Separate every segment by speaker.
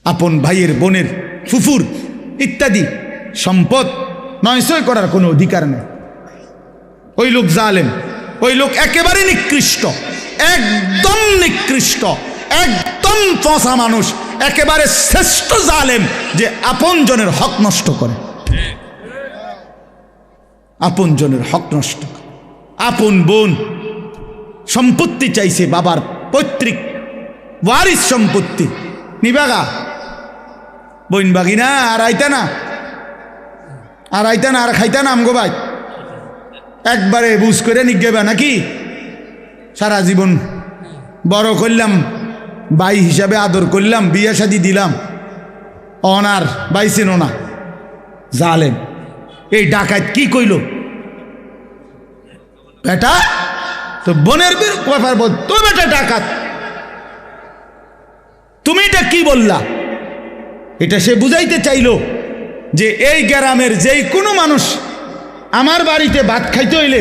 Speaker 1: আপন ভাইয়ের বোনের ফুফুর ইত্যাদি সম্পদ নয়ছয় করার কোনো অধিকার নেই। ওই লোক জালেম, ওই লোক একেবারে নিকৃষ্ট, একদম নিকৃষ্ট, একদম পচা মানুষ, একেবারে শ্রেষ্ঠ জালেম যে আপন জনের হক নষ্ট করে, আপন জনের হক নষ্ট করে। আপন বোন সম্পত্তি চাইছে, বাবার পৈতৃক ওয়ারিস সম্পত্তি নিবাগা, বইন বাগি না আর আইতা না, আর আইতা না, আর খাইতা না আমগো ভাই, একবারে বুঝ করে নিগেবা নাকি? সারা জীবন বড় করলাম, ভাই হিসাবে আদর করলাম, বিয়ে শাদি দিলাম, অনার বাইছেন না জালেম। এই ডাকাত কি কইল? বেটা তো বোনের ব্যাপার বল, তো বেটা ডাকাত, তুমি এটা কি বললা? এটা সে বুঝাইতে চাইল যে এই গ্রামের যেই কোনো মানুষ আমার বাড়িতে ভাত খাইতে হইলে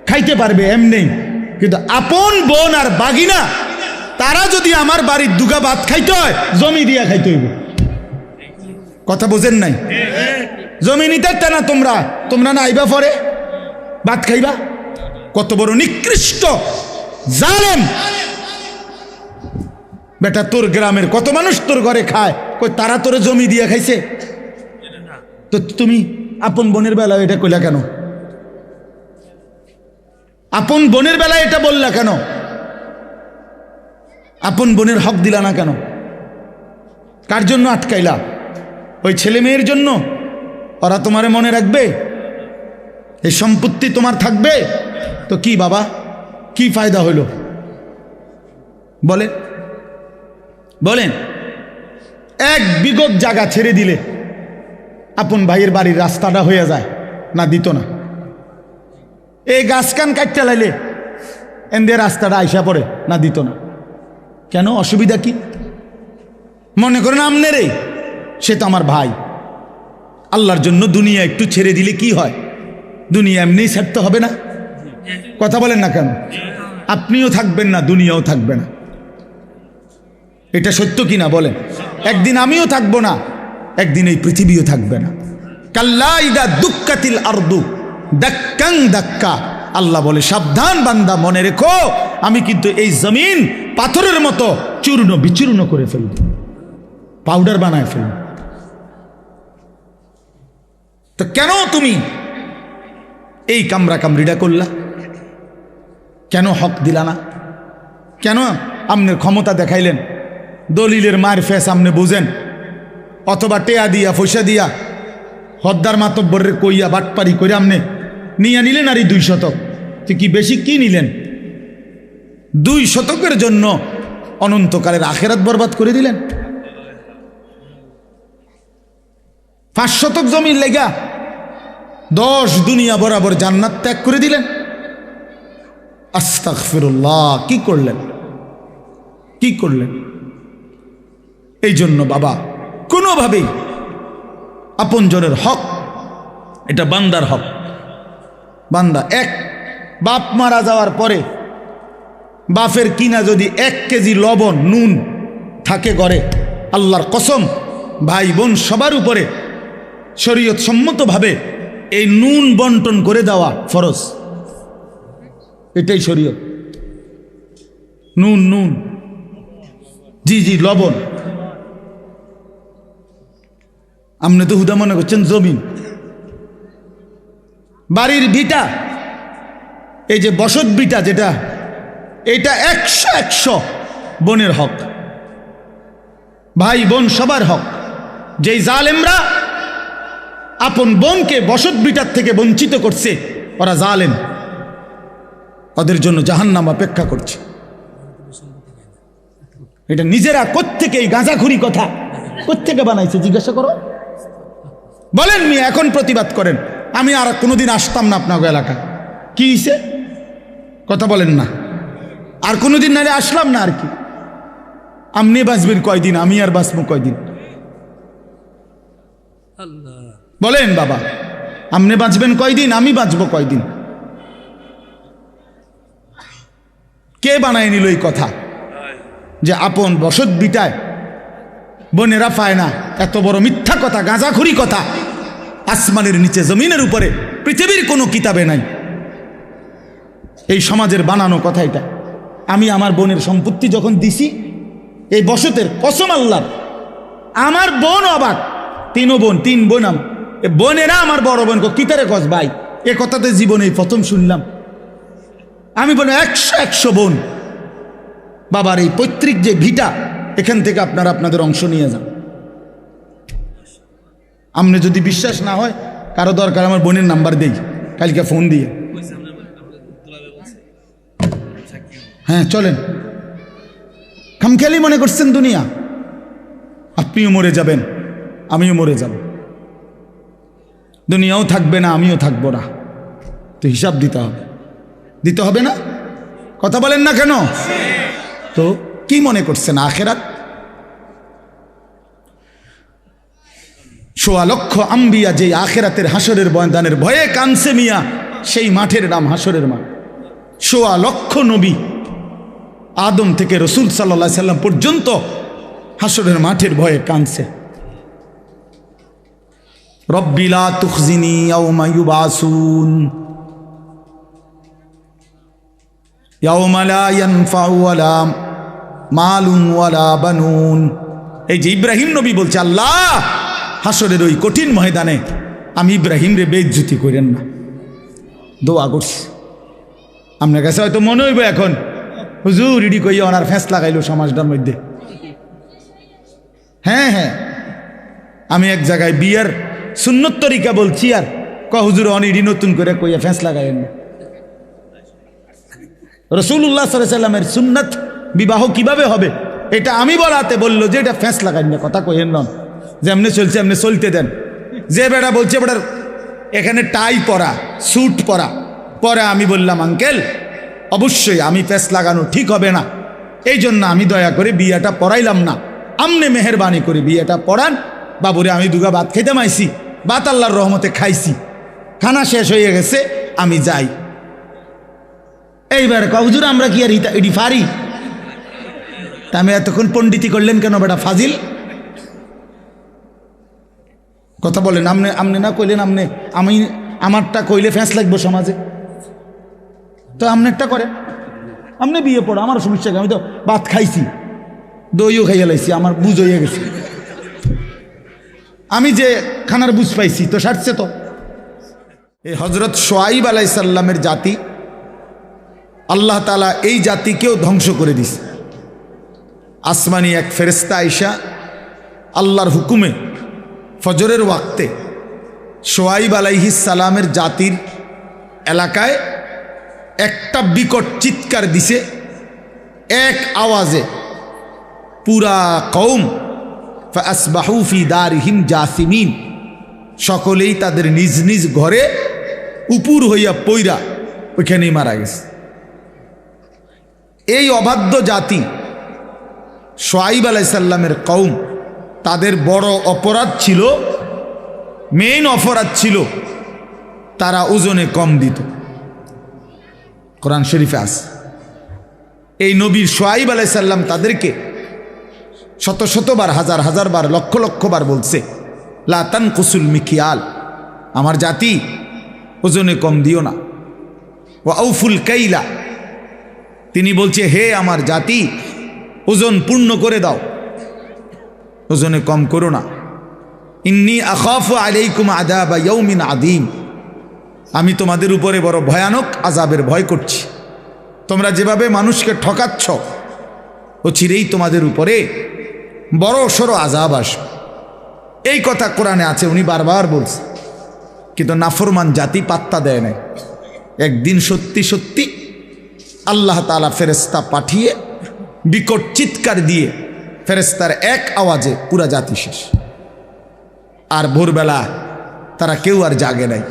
Speaker 1: খাইতে পারবে এমনি, কিন্তু আপন বোন আর বাগিনা তারা যদি আমার বাড়ির দুগা ভাত খাইতে হয় জমি দিয়া খাইতে হইব। কথা বোঝেন নাই? জমি নিতে না তোমরা, তোমরা না আইবা পরে ভাত খাইবা? কত বড় নিকৃষ্ট জালেম বেটা! তোর গ্রামের কত মানুষ তোর ঘরে খায়, কই তারা তোরে জমি দিয়া খাইছে? তো তুমি আপন বোনের বেলায় এটা কইলা কেন? আপন বোনের বেলায় এটা বললা কেন? আপন বোনের হক দিলা না কেন? কার জন্য আটকাইলা? ওই ছেলে মেয়ের জন্য? ওরা তোমারে মনে রাখবে? এই সম্পত্তি তোমার থাকবে? তো কি বাবা, কি ফায়দা হইল বলেন? বলেন, এক বিগত জায়গা ছেড়ে দিলে আপন ভাইয়ের বাড়ির রাস্তাটা হয়ে যায় না? দিত না? এই গাছ কান কাটতে লাইলে এনদে রাস্তাটা আইসা পড়ে না? দিত না? কেন? অসুবিধা কি? মনে করেন আমনে রে, সে তো আমার ভাই, আল্লাহর জন্য দুনিয়া একটু ছেড়ে দিলে কি হয়? দুনিয়া এমনিই ছাড়তে হবে না? কথা বলেন না কেন? আপনিও থাকবেন না, দুনিয়াও থাকবে না। এটা সত্য কিনা বলেন? একদিন আমিও থাকবো না, একদিন এই পৃথিবীও থাকবে না। কাল্লা ইদা দুক্কাতিল আরদু দাক্কাং দাক্কা, আল্লাহ বলে সাবধান বান্দা, মনে রেখো আমি কিন্তু এই জমিন পাথরের মতো চূর্ণ বিচূর্ণ করে ফেলব, পাউডার বানায় ফেলব। তো কেন তুমি এই কামরা কামড়িটা করলা? কেন হক দিলা না? কেন আমনের ক্ষমতা দেখাইলেন? দলিলের মার ফেস আমনে বুঝেন, অথবা টেয়া দিয়া পয়সা দিয়া হদ্দার মাতব্বরের কইয়া বাটপারি করে আমনে নিয়ে নিলেন আর এই 2 শতক। তো কি বেশি কি নিলেন? 2 শতকের জন্য অনন্তকালের আখেরাত বরবাদ করে দিলেন। 5 শতক জমির লেগা 10 দুনিয়া বরাবর জান্নাত ত্যাগ করে দিলেন। আস্তাগফিরুল্লাহ! কি করলেন? কি করলেন? এই জন্য বাবা, কোনোভাবেই আপনজনের হক, এটা বান্দার হক। বান্দা এক বাপ মারা যাওয়ার পরে বাপের কিনা যদি 1 কেজি লবণ নুন থাকে ঘরে, আল্লাহর কসম ভাই বোন সবার উপরে শরীয়ত সম্মতভাবে এই নুন বন্টন করে দেওয়া ফরজ। এটাই শরীয়ত। নুন, নুন, জি জি, লবণ। আপনি তো হুদা মনে করছেন জমিন। বাড়ির ভিটা, এই যে বসত ভিটা যেটা, এটা 100 বোনের হক, ভাই বোন সবার হক। যেই জালেমরা আপন বোনকে বসত ভিটার থেকে বঞ্চিত করছে, ওরা জালেম, ওদের জন্য জাহান্নাম অপেক্ষা করছে। এটা নিজেরা কোত্থেকে এই গাঁজাখুরি কথা কোত্থেকে বানাইছে জিজ্ঞাসা করো। বলেন মিয়া, এখন প্রতিবাদ করেন। আমি আর কোনোদিন আসতাম না আপনার এলাকায়। কি হয়েছে? কথা বলেন না। আর কোনোদিন নাহলে আসলাম না। আর কি, আপনি বাঁচবেন কয়দিন, আমি আর বাঁচবো কয়দিন? বলেন বাবা, আপনি বাঁচবেন কয়দিন, আমি বাঁচবো কয়দিন? কে বানায় নিল এই কথা যে আপন বসত বিটায় বোনেরা পায় না। এত বড় মিথ্যা কথা, গাঁজাখুরি কথা আসমানের নিচে জমিনের উপরে পৃথিবীর কোনো কিতাবে নাই। এই সমাজের বানানো কথা এটা। আমি আমার বোনের সম্পত্তি যখন দিছি, এই বসতের কসম আল্লাহর, আমার বোন অবাক। তিন বোন বোনেরা আমার বড় বোন কিতারে কস ভাই, এ কথাতে জীবনে প্রথম শুনলাম। আমি বলি 100 বোন, বাবার এই পৈতৃক যে ভিটা, এখান থেকে আপনারা আপনাদের অংশ নিয়ে যান। আপনি যদি বিশ্বাস না হয়, কারো দরকার আমার বোনের নাম্বার দেই, কালকে ফোন দিয়ে। হ্যাঁ চলেন। খামখেয়ালি মনে করছেন দুনিয়া? আপনিও মরে যাবেন, আমিও মরে যাব, দুনিয়াও থাকবে না, আমিও থাকবো না। তো হিসাব দিতে হবে না? কথা বলেন না কেন? তো কি মনে করছেন আখেরাত? 1.25 লক্ষ আম্বিয়া যে আখেরাতের হাসরের ময়দানের ভয়ে কানছে মিয়া, সেই মাঠের নাম হাসরের মাঠ। 1.25 লক্ষ নবী, আদম থেকে রসুল সাল্লাল্লাহু আলাইহি সাল্লাম পর্যন্ত হাসরের মাঠের ভয়ে কানছে। রব্বি লা তুখজিনি ইয়াওমা ইউবাসুন ইয়াওমা লা ইয়ানফাউ ওয়ালা মালুন ওয়ালা বানুন। এই যে ইব্রাহিম নবী বলছে, আল্লাহ হাসরের ওই কঠিন ময়দানে আমি ইব্রাহিম রে বেইজ্জতি করেন না, দোয়া করছি। আপনার কাছে হয়তো মনে হইব এখন, হুজুর ইডি কইয়া ওনার ফেঁস লাগাইল সমাজটার মধ্যে। হ্যাঁ, আমি এক জায়গায় বিয়ার সুন্নত তরিকা বলছি, আর হুজুর অনিডি নতুন করে কইয়া ফেঁস লাগাইন না। রাসূলুল্লাহ সাল্লাল্লাহু আলাইহি সাল্লামের সুন্নত বিবাহ কিভাবে হবে এটা আমি বলাতে বললো যে এটা ফেঁস লাগাইন না, কথা কইেন নন, যে এমনি চলছে এমনি চলতে দেন। যে বেটা বলছে বেটার এখানে টাই পরা, স্যুট পরা, পরে আমি বললাম আঙ্কেল অবশ্যই আমি ফেঁস লাগানো ঠিক হবে না, এই জন্য আমি দয়া করে বিয়েটা পড়াইলাম না, আমনে মেহেরবানি করে বিয়েটা পড়ান। বাবুরে আমি দুগা ভাত খেতে মাইছি, ভাত আল্লাহর রহমতে খাইছি, খানা শেষ হয়ে গেছে, আমি যাই। এইবার হুজুর আমরা কি আর ইডি ফারি? তা আমি এতক্ষণ পণ্ডিতি করলেন কেন বেটা ফাজিল? কথা বলেন, আমনে না কইলেন, আমি আমারটা কইলে ফ্যাঁস লাগবো সমাজে, তো আমনেরটা করে আমনে বিয়ে পড়ো, আমার সমস্যা কি? আমি তো ভাত খাইছি, দইও খাইয়া লাইছি, আমার বুঝ হইয়া গেছে, আমি যে খানার বুঝ পাইছি তো সারছে। তো এই হজরত শোয়াইব আলাইহিস সালামের জাতি, আল্লাহ তাআলা এই জাতিকেও ধ্বংস করে দিছে। আসমানি এক ফেরেশতা আইসা আল্লাহর হুকুমে ফজরের ওয়াক্তে শোয়াইব আলাইহিস সালামের জাতির এলাকায় একটা বিকট চিৎকার দিছে, এক আওয়াজে পুরা কওম ফাসবাহু ফি দারিহিম জাসিমিন, সকলেই তাদের নিজ নিজ ঘরে উপুর হইয়া পইরা ওইখানেই মারা গেছে। এই অবাধ্য জাতি শোয়াইব আলাইহিস সালামের কওম, তাদের বড় অপরাধ ছিল, মেইন অপরাধ ছিল তারা ওজনে কম দিত। কোরআন শরীফে আছে, এই নবীর শোয়াইব আলাইহিস সালাম তাদেরকে শত শতবার, হাজার হাজার বার, লক্ষ লক্ষ বার বলছে, লা তানকুসুল মিকিয়াল, আমার জাতি ওজনে কম দিও না, ওয়া আউফুল কাইলা, তিনি বলছে হে আমার জাতি ওজন পূর্ণ করে দাও, ওজনে কম করো না। ইন্নী আখাফু আলাইকুম আযাবা ইয়াউমিন আযীম, আমি তোমাদের উপরে বড় ভয়ানক আযাবের ভয় করছি। তোমরা যেভাবে মানুষকে ঠকাচ্ছ, ও চিরেই তোমাদের উপরে বড় সড়ো আযাব আসবে। এই কথা কোরআনে আছে, উনি বারবার বলছে, কিন্তু নাফরমান জাতি পাত্তা দেয় না। একদিন সত্যি সত্যি আল্লাহ তাআলা ফেরেশতা পাঠিয়ে বিকট চিৎকার দিয়ে ফেরেশতার এক আওয়াজে পুরা জাতি শেষ। আর ভোরবেলা তারা কেউ আর জাগে নাই।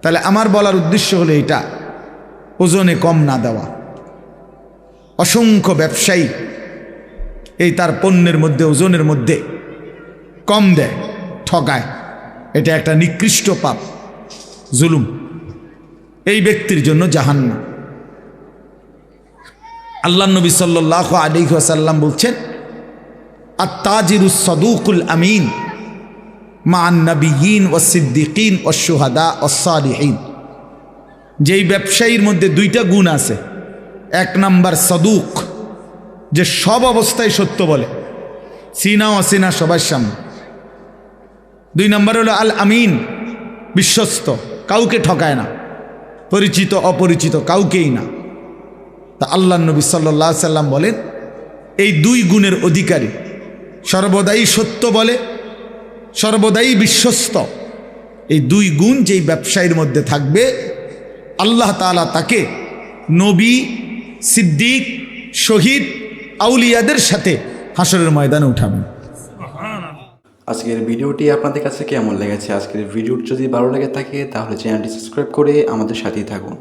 Speaker 1: তাহলে আমার বলার উদ্দেশ্য হলো এটা, ওজনে কম না দেওয়া। অসংখ্য ব্যবসায়ী এই তার পণ্যের মধ্যে ওজনের মধ্যে কম দেয়, ঠকায়, এটা একটা নিকৃষ্ট পাপ, জুলুম। এই ব্যক্তির জন্য জাহান্নাম। আল্লাহ নবী সাল্লাল্লাহু আলাইহি ওয়াসাল্লাম বলছেন, আত-তাজিরুস সাদুকুল আমিন মা'আন নাবিয়্যিন ওয়াস সিদ্দিকিন ওয়াস শুহাদা ওয়াস সালিহিন। যেই ব্যবসায়ীর মধ্যে দুইটা গুণ আছে, এক নাম্বার সাদুক, যে সব অবস্থায় সত্য বলে, চিনা অচেনা সবার সামনে। দুই নাম্বার হলো আল আমিন, বিশ্বস্ত, কাউকে ঠকায় না, পরিচিত অপরিচিত কাউকেই না। তা আল্লাহ নবী সাল্লাল্লাহু আলাইহি সাল্লাম বলেন, এই দুই গুণের অধিকারী, সর্বদাই সত্য বলে, সর্বদাই বিশ্বস্ত, এই দুই গুণ যেই ব্যবসায়ীর মধ্যে থাকবে, আল্লাহ তাআলা তাকে নবী, সিদ্দিক, শহীদ, আউলিয়াদের সাথে হাসরের ময়দানে উঠাবেন।
Speaker 2: আজকের ভিডিওটি আপনাদের কাছে কেমন লেগেছে? আজকের ভিডিওটি যদি ভালো লেগে থাকে তাহলে চ্যানেলটি সাবস্ক্রাইব করে আমাদের সাথেই থাকুন।